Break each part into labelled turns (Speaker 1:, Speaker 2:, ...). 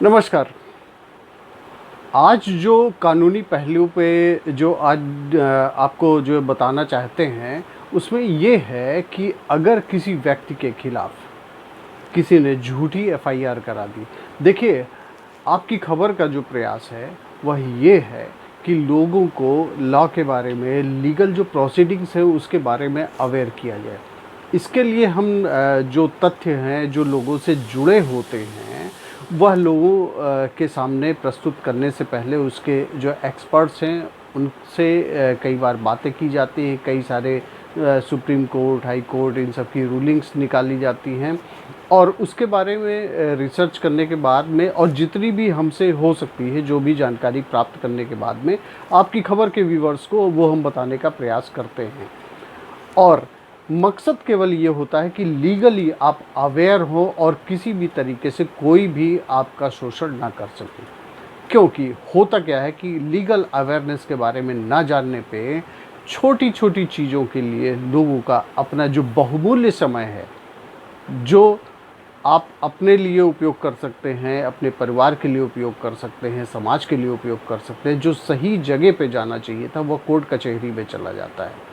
Speaker 1: नमस्कार। आज जो कानूनी पहलू पे जो आपको जो बताना चाहते हैं, उसमें ये है कि अगर किसी व्यक्ति के खिलाफ किसी ने झूठी एफआईआर करा दी। देखिए, आपकी खबर का जो प्रयास है, वह ये है कि लोगों को लॉ के बारे में, लीगल जो प्रोसीडिंग्स है, उसके बारे में अवेयर किया जाए। इसके लिए हम जो तथ्य हैं, जो लोगों से जुड़े होते हैं, वह लोगों के सामने प्रस्तुत करने से पहले उसके जो एक्सपर्ट्स हैं, उनसे कई बार बातें की जाती हैं। कई सारे सुप्रीम कोर्ट, हाई कोर्ट, इन सब की रूलिंग्स निकाली जाती हैं और उसके बारे में रिसर्च करने के बाद में और जितनी भी हमसे हो सकती है, जो भी जानकारी प्राप्त करने के बाद में आपकी खबर के व्यूवर्स को वो हम बताने का प्रयास करते हैं। और मकसद केवल ये होता है कि लीगली आप अवेयर हो और किसी भी तरीके से कोई भी आपका शोषण ना कर सके। क्योंकि होता क्या है कि लीगल अवेयरनेस के बारे में ना जानने पे छोटी छोटी चीज़ों के लिए लोगों का अपना जो बहुमूल्य समय है, जो आप अपने लिए उपयोग कर सकते हैं, अपने परिवार के लिए उपयोग कर सकते हैं, समाज के लिए उपयोग कर सकते हैं, जो सही जगह पे जाना चाहिए था, वह कोर्ट कचहरी में चला जाता है।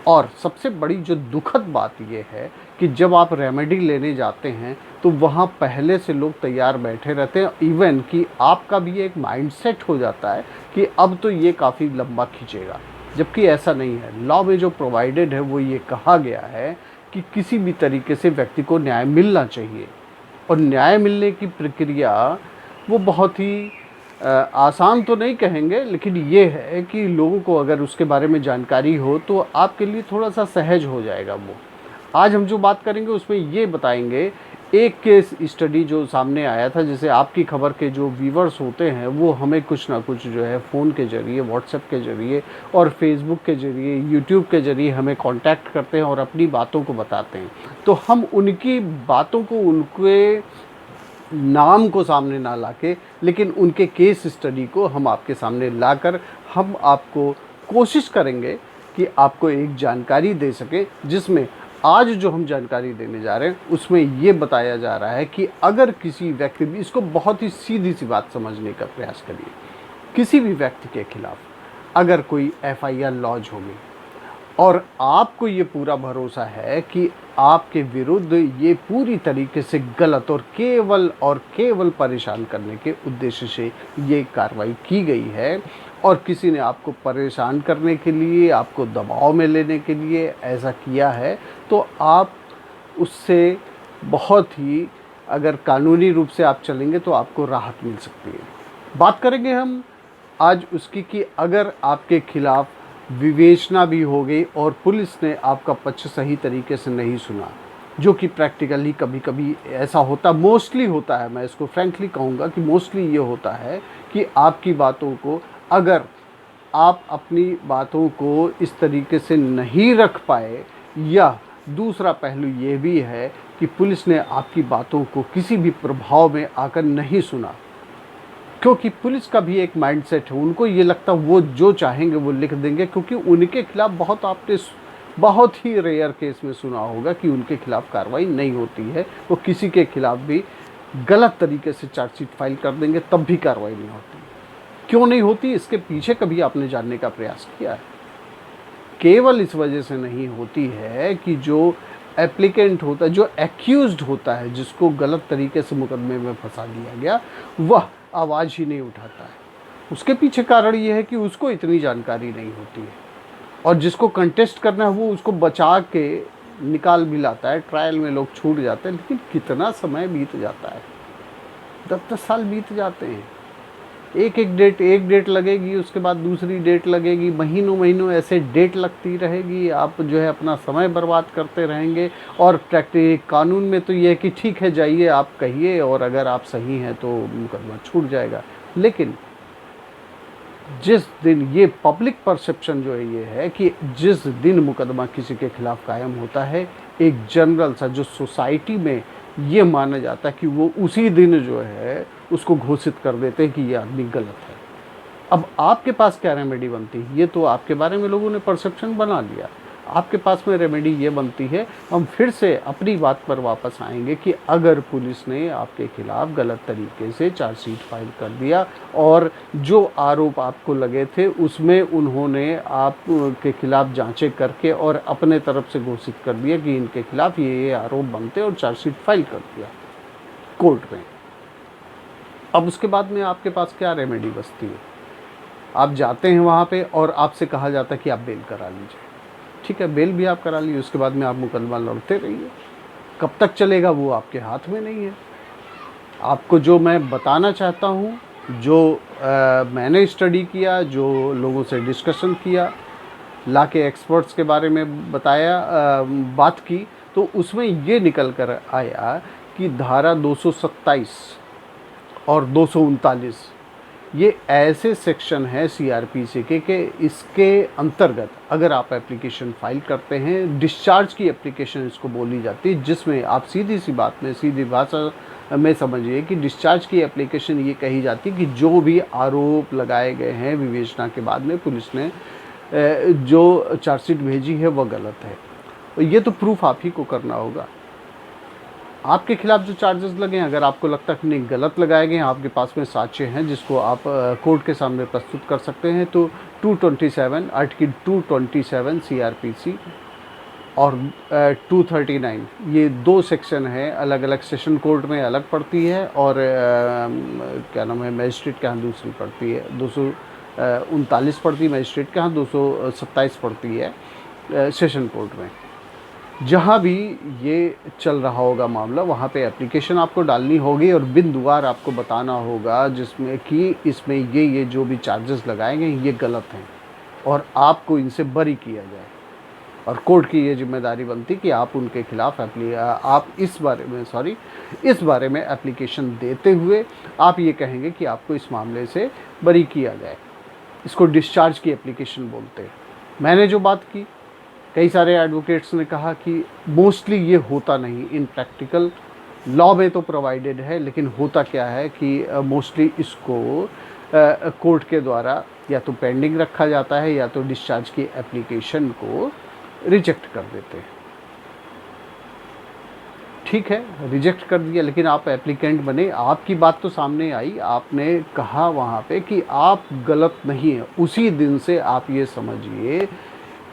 Speaker 1: और सबसे बड़ी जो दुखद बात ये है कि जब आप रेमेडी लेने जाते हैं, तो वहाँ पहले से लोग तैयार बैठे रहते हैं। इवन कि आपका भी एक माइंडसेट हो जाता है कि अब तो ये काफ़ी लंबा खींचेगा, जबकि ऐसा नहीं है। लॉ में जो प्रोवाइडेड है, वो ये कहा गया है कि किसी भी तरीके से व्यक्ति को न्याय मिलना चाहिए। और न्याय मिलने की प्रक्रिया वो बहुत ही आसान तो नहीं कहेंगे, लेकिन ये है कि लोगों को अगर उसके बारे में जानकारी हो तो आपके लिए थोड़ा-सा सहज हो जाएगा वो। आज हम जो बात करेंगे उसमें ये बताएँगे, एक केस स्टडी जो सामने आया था, जैसे आपकी खबर के जो व्यूअर्स होते हैं, वो हमें कुछ ना कुछ जो है फ़ोन के ज़रिए, व्हाट्सएप के ज़रिए और फ़ेसबुक के ज़रिए, यूट्यूब के ज़रिए हमें कॉन्टैक्ट करते हैं और अपनी बातों को बताते हैं। तो हम उनकी बातों को, उनके नाम को सामने ना लाके, लेकिन उनके केस स्टडी को हम आपके सामने लाकर हम आपको कोशिश करेंगे कि आपको एक जानकारी दे सकें, जिसमें आज जो हम जानकारी देने जा रहे हैं उसमें ये बताया जा रहा है कि अगर किसी व्यक्ति भी, इसको बहुत ही सीधी सी बात समझने का प्रयास करिए, किसी भी व्यक्ति के खिलाफ अगर कोई एफआईआर लॉन्च होगी और आपको ये पूरा भरोसा है कि आपके विरुद्ध ये पूरी तरीके से गलत और केवल परेशान करने के उद्देश्य से ये कार्रवाई की गई है और किसी ने आपको परेशान करने के लिए, आपको दबाव में लेने के लिए ऐसा किया है, तो आप उससे बहुत ही, अगर कानूनी रूप से आप चलेंगे तो आपको राहत मिल सकती है। बात करेंगे हम आज उसकी कि अगर आपके खिलाफ विवेचना भी हो गई और पुलिस ने आपका पक्ष सही तरीके से नहीं सुना, जो कि प्रैक्टिकली कभी-कभी ऐसा होता, मोस्टली होता है, मैं इसको फ्रैंकली कहूँगा कि मोस्टली ये होता है कि आपकी बातों को, अगर आप अपनी बातों को इस तरीके से नहीं रख पाए, या दूसरा पहलू ये भी है कि पुलिस ने आपकी बातों को किसी भी प्रभाव में आकर नहीं सुना, क्योंकि पुलिस का भी एक माइंडसेट है, उनको ये लगता है वो जो चाहेंगे वो लिख देंगे, क्योंकि उनके खिलाफ बहुत, आपने बहुत ही रेयर केस में सुना होगा कि उनके खिलाफ कार्रवाई नहीं होती है। वो किसी के खिलाफ भी गलत तरीके से चार्जशीट फाइल कर देंगे, तब भी कार्रवाई नहीं होती। क्यों नहीं होती, इसके पीछे कभी आपने जानने का प्रयास किया है? केवल इस वजह से नहीं होती है कि जो एप्लीकेंट होता है, जो एक्यूज्ड होता है, जिसको गलत तरीके से मुकदमे में फंसा दिया गया, वह आवाज़ ही नहीं उठाता है। उसके पीछे कारण ये है कि उसको इतनी जानकारी नहीं होती है, और जिसको कंटेस्ट करना है वो उसको बचा के निकाल भी लाता है। ट्रायल में लोग छूट जाते हैं, लेकिन कितना समय बीत जाता है, 10-10 साल बीत जाते हैं। एक डेट लगेगी, उसके बाद दूसरी डेट लगेगी, महीनों महीनों ऐसे डेट लगती रहेगी, आप जो है अपना समय बर्बाद करते रहेंगे। और प्रैक्टिस कानून में तो ये है कि ठीक है, जाइए आप कहिए, और अगर आप सही हैं तो मुकदमा छूट जाएगा। लेकिन जिस दिन ये पब्लिक परसेप्शन जो है ये है कि जिस दिन मुकदमा किसी के खिलाफ कायम होता है, एक जनरल सा जो सोसाइटी में ये माना जाता है कि वो उसी दिन जो है उसको घोषित कर देते हैं कि ये आदमी गलत है। अब आपके पास क्या रेमेडी बनती है, ये तो आपके बारे में लोगों ने परसेप्शन बना लिया। आपके पास में रेमेडी ये बनती है, हम फिर से अपनी बात पर वापस आएंगे कि अगर पुलिस ने आपके खिलाफ गलत तरीके से चार्जशीट फाइल कर दिया और जो आरोप आपको लगे थे उसमें उन्होंने आपके खिलाफ जांचें करके और अपने तरफ से घोषित कर दिया कि इनके खिलाफ ये आरोप बनते और चार्जशीट फाइल कर दिया कोर्ट में। अब उसके बाद में आपके पास क्या रेमेडी बचती है? आप जाते हैं वहाँ पे और आपसे कहा जाता है कि आप बेल करा लीजिए। ठीक है, बेल भी आप करा लीजिए, उसके बाद में आप मुकदमा लड़ते रहिए। कब तक चलेगा वो आपके हाथ में नहीं है। आपको जो मैं बताना चाहता हूँ, जो मैंने स्टडी किया, जो लोगों से डिस्कशन किया, ला के एक्सपर्ट्स के बारे में बताया, बात की, तो उसमें ये निकल कर आया कि धारा 227 और 239 ये ऐसे सेक्शन है सीआरपीसी के इसके अंतर्गत अगर आप एप्लीकेशन फाइल करते हैं, डिस्चार्ज की एप्लीकेशन इसको बोली जाती है, जिसमें आप सीधी सी बात में, सीधी भाषा में समझिए कि डिस्चार्ज की एप्लीकेशन ये कही जाती है कि जो भी आरोप लगाए गए हैं विवेचना के बाद में पुलिस ने जो चार्जशीट भेजी है वह गलत है। और ये तो प्रूफ आप ही को करना होगा। आपके खिलाफ जो चार्जेस लगे हैं, अगर आपको लगता है कि नहीं गलत लगाए गए हैं, आपके पास में साक्ष्य हैं जिसको आप कोर्ट के सामने प्रस्तुत कर सकते हैं, तो 227 आर्टिकल 227 सीआरपीसी और 239 ये 2 सेक्शन है, अलग अलग सेशन कोर्ट में अलग पड़ती है और क्या नाम है मजिस्ट्रेट के यहाँ दूसरी पड़ती है, 239 पड़ती है मजिस्ट्रेट के यहाँ, 227 पड़ती है सेशन कोर्ट में। जहाँ भी ये चल रहा होगा मामला, वहाँ पे एप्लीकेशन आपको डालनी होगी और बिंदुवार आपको बताना होगा जिसमें कि इसमें ये जो भी चार्जेस लगाए गए ये गलत हैं और आपको इनसे बरी किया जाए। और कोर्ट की ये जिम्मेदारी बनती कि आप उनके खिलाफ आप इस बारे में एप्लीकेशन देते हुए आप ये कहेंगे कि आपको इस मामले से बरी किया जाए। इसको डिस्चार्ज की एप्लीकेशन बोलते हैं। मैंने जो बात की, कई सारे एडवोकेट्स ने कहा कि मोस्टली ये होता नहीं, इन प्रैक्टिकल लॉ में तो प्रोवाइडेड है, लेकिन होता क्या है कि मोस्टली इसको कोर्ट के द्वारा या तो पेंडिंग रखा जाता है या तो डिस्चार्ज की एप्लीकेशन को रिजेक्ट कर देते हैं। ठीक है, रिजेक्ट कर दिया, लेकिन आप एप्लीकेंट बने, आपकी बात तो सामने आई, आपने कहा वहाँ पे कि आप गलत नहीं हैं। उसी दिन से आप ये समझिए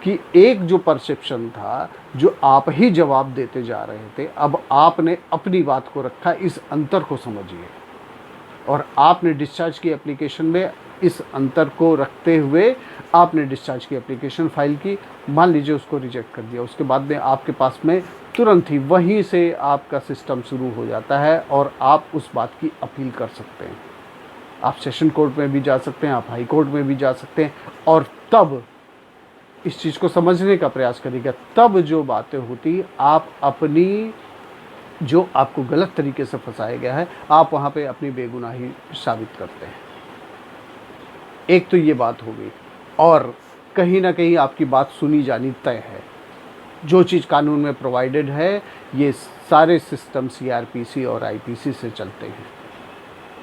Speaker 1: कि एक जो परसेप्शन था, जो आप ही जवाब देते जा रहे थे, अब आपने अपनी बात को रखा, इस अंतर को समझिए। और आपने डिस्चार्ज की एप्लीकेशन में इस अंतर को रखते हुए आपने डिस्चार्ज की एप्लीकेशन फाइल की, मान लीजिए उसको रिजेक्ट कर दिया, उसके बाद में आपके पास में तुरंत ही वहीं से आपका सिस्टम शुरू हो जाता है और आप उस बात की अपील कर सकते हैं। आप सेशन कोर्ट में भी जा सकते हैं, आप हाई कोर्ट में भी जा सकते हैं, और तब इस चीज़ को समझने का प्रयास करिएगा। तब जो बातें होती, आप अपनी जो आपको गलत तरीके से फंसाया गया है, आप वहाँ पे अपनी बेगुनाही साबित करते हैं। एक तो ये बात हो गई, और कहीं ना कहीं आपकी बात सुनी जानी तय है। जो चीज़ कानून में प्रोवाइडेड है, ये सारे सिस्टम सीआरपीसी और आईपीसी से चलते हैं,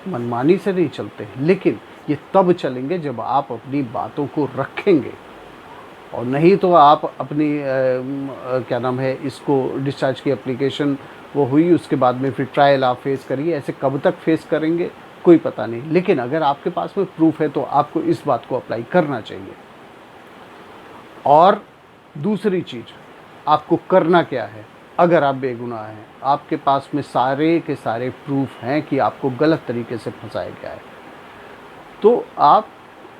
Speaker 1: मनमानी से नहीं चलते हैं। लेकिन ये तब चलेंगे जब आप अपनी बातों को रखेंगे, और नहीं तो आप अपनी क्या नाम है इसको डिस्चार्ज की एप्लीकेशन वो हुई, उसके बाद में फिर ट्रायल आप फेस करिए। ऐसे कब तक फेस करेंगे कोई पता नहीं, लेकिन अगर आपके पास में प्रूफ है तो आपको इस बात को अप्लाई करना चाहिए। और दूसरी चीज़ आपको करना क्या है, अगर आप बेगुनाह हैं, आपके पास में सारे के सारे प्रूफ हैं कि आपको गलत तरीके से फंसाया गया है, तो आप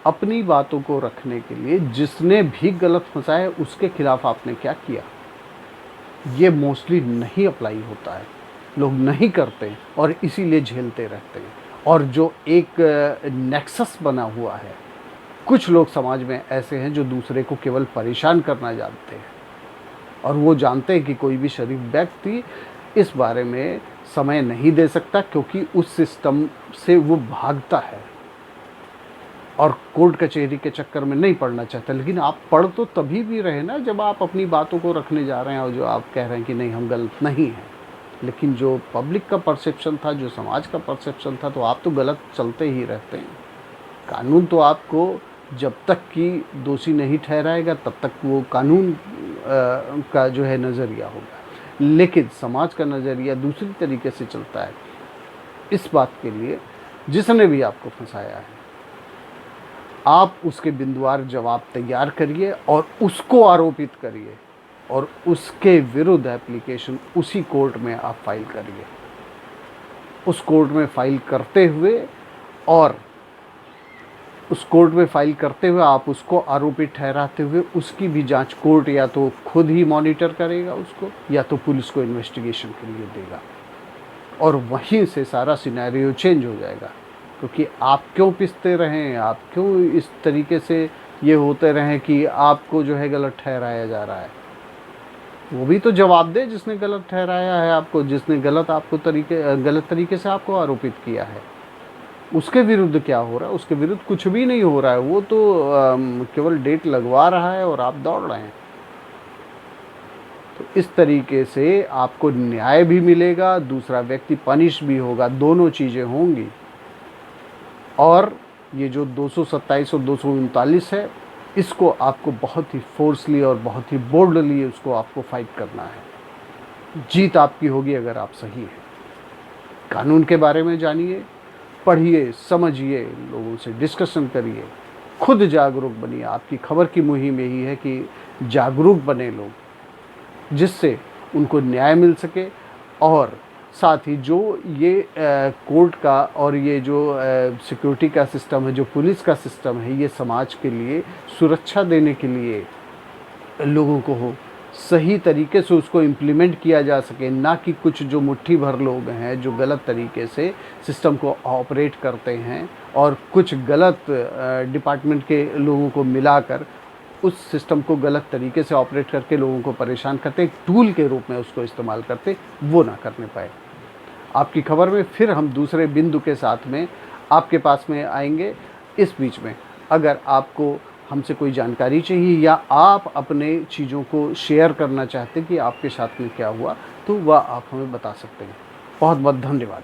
Speaker 1: अपनी बातों को रखने के लिए जिसने भी गलत फंसाया है उसके खिलाफ आपने क्या किया, ये मोस्टली नहीं अप्लाई होता है, लोग नहीं करते और इसीलिए झेलते रहते हैं। और जो एक नेक्सस बना हुआ है, कुछ लोग समाज में ऐसे हैं जो दूसरे को केवल परेशान करना जानते हैं, और वो जानते हैं कि कोई भी शरीफ व्यक्ति इस बारे में समय नहीं दे सकता, क्योंकि उस सिस्टम से वो भागता है और कोर्ट कचहरी के चक्कर में नहीं पड़ना चाहता। लेकिन आप पढ़ तो तभी भी रहे ना जब आप अपनी बातों को रखने जा रहे हैं और जो आप कह रहे हैं कि नहीं हम गलत नहीं हैं। लेकिन जो पब्लिक का परसेप्शन था, जो समाज का परसेप्शन था, तो आप तो गलत चलते ही रहते हैं। कानून तो आपको जब तक कि दोषी नहीं ठहराएगा तब तक वो कानून का जो है नज़रिया होगा, लेकिन समाज का नज़रिया दूसरी तरीके से चलता है। इस बात के लिए जिसने भी आपको फंसाया है, आप उसके बिंदुवार जवाब तैयार करिए और उसको आरोपित करिए और उसके विरुद्ध एप्लीकेशन उसी कोर्ट में आप फाइल करिए। उस कोर्ट में फाइल करते हुए आप उसको आरोपी ठहराते हुए उसकी भी जांच कोर्ट या तो खुद ही मॉनिटर करेगा उसको, या तो पुलिस को इन्वेस्टिगेशन के लिए देगा, और वहीं से सारा सिनेरियो चेंज हो जाएगा। क्योंकि आप क्यों पिसते रहें, आप क्यों इस तरीके से ये होते रहें कि आपको जो है गलत ठहराया जा रहा है। वो भी तो जवाब दे जिसने गलत ठहराया है आपको, जिसने गलत तरीके से आपको आरोपित किया है। उसके विरुद्ध क्या हो रहा है? उसके विरुद्ध कुछ भी नहीं हो रहा है, वो तो केवल डेट लगवा रहा है और आप दौड़ रहे हैं। तो इस तरीके से आपको न्याय भी मिलेगा, दूसरा व्यक्ति पनिश भी होगा, दोनों चीज़ें होंगी। और ये जो 227 और 239 है, इसको आपको बहुत ही फोर्सली और बहुत ही बोल्डली उसको आपको फाइट करना है। जीत आपकी होगी अगर आप सही हैं। कानून के बारे में जानिए, पढ़िए, समझिए, लोगों से डिस्कशन करिए, खुद जागरूक बनिए। आपकी खबर की मुहिम यही है कि जागरूक बने लोग, जिससे उनको न्याय मिल सके, और साथ ही जो ये कोर्ट का और ये जो सिक्योरिटी का सिस्टम है, जो पुलिस का सिस्टम है, ये समाज के लिए सुरक्षा देने के लिए लोगों को हो, सही तरीके से उसको इम्प्लीमेंट किया जा सके, ना कि कुछ जो मुट्ठी भर लोग हैं जो गलत तरीके से सिस्टम को ऑपरेट करते हैं और कुछ गलत डिपार्टमेंट के लोगों को मिलाकर उस सिस्टम को गलत तरीके से ऑपरेट करके लोगों को परेशान करते, एक टूल के रूप में उसको इस्तेमाल करते, वो ना करने पाए। आपकी खबर में फिर हम दूसरे बिंदु के साथ में आपके पास में आएंगे। इस बीच में अगर आपको हमसे कोई जानकारी चाहिए या आप अपने चीज़ों को शेयर करना चाहते हैं कि आपके साथ में क्या हुआ, तो वह आप हमें बता सकते हैं। बहुत बहुत धन्यवाद।